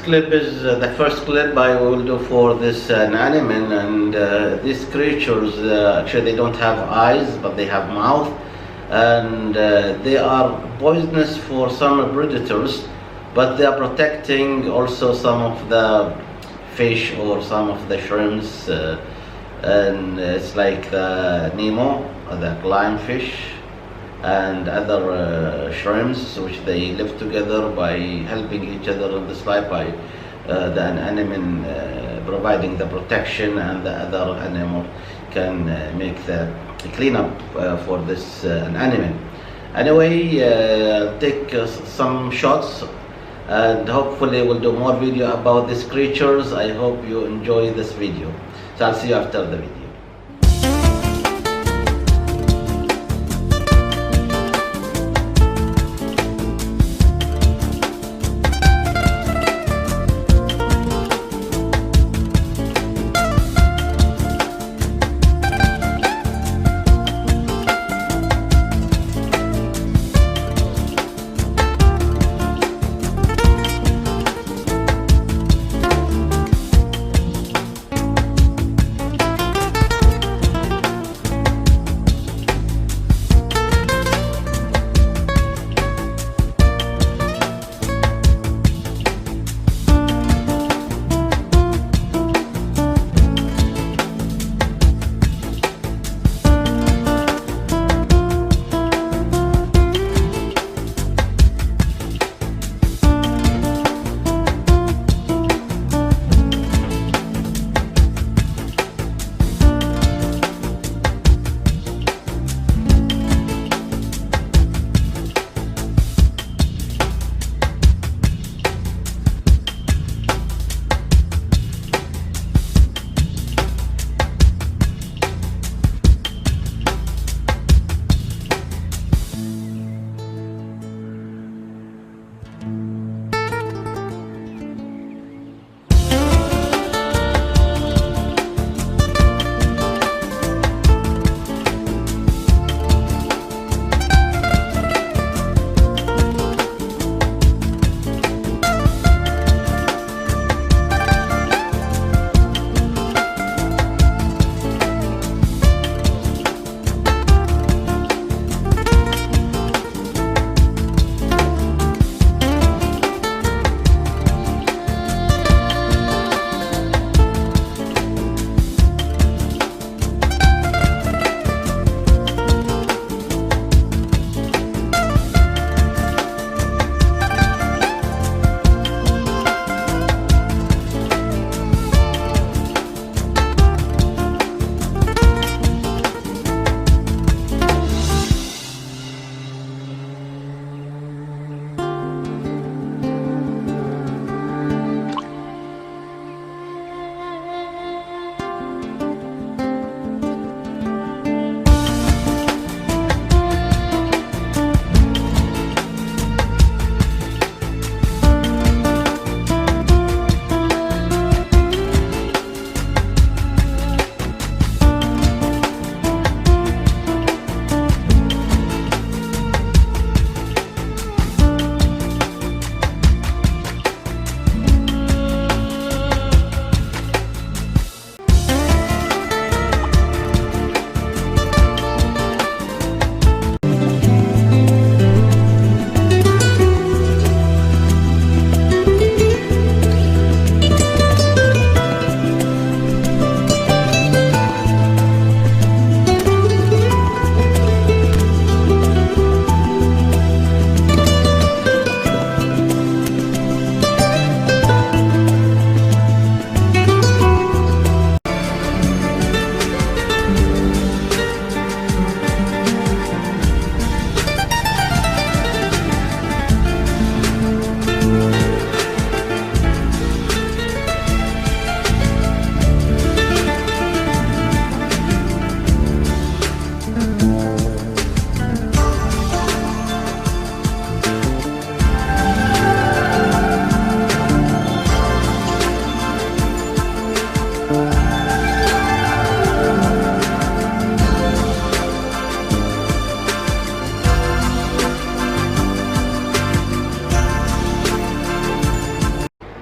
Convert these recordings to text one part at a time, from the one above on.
clip is the first clip I will do for this anemone, and these creatures actually they don't have eyes, but they have mouth, and they are poisonous for some predators, but they are protecting also some of the fish or some of the shrimps, and it's like the Nemo, the clownfish, and other shrimps, which they live together by helping each other in this life by the anemone providing the protection, and the other animal can make the cleanup for this anemone. Anyway, take some shots, and hopefully we'll do more video about these creatures. I hope you enjoy this video. So I'll see you after the video.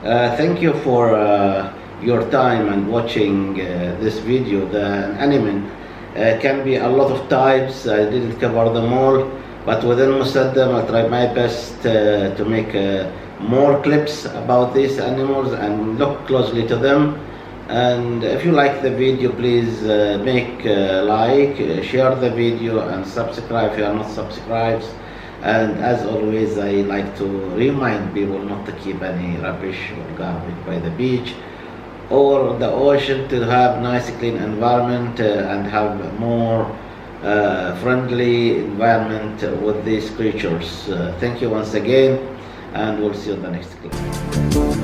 Thank you for your time and watching this video. The anemone can be a lot of types. I didn't cover them all, but within Musandam I tried my best to make more clips about these animals and look closely to them. And if you like the video, please make like, share the video, and subscribe if you are not subscribed. And as always, I like to remind people not to keep any rubbish or garbage by the beach or the ocean, to have nice clean environment and have more friendly environment with these creatures. Thank you once again, and we'll see you in the next clip.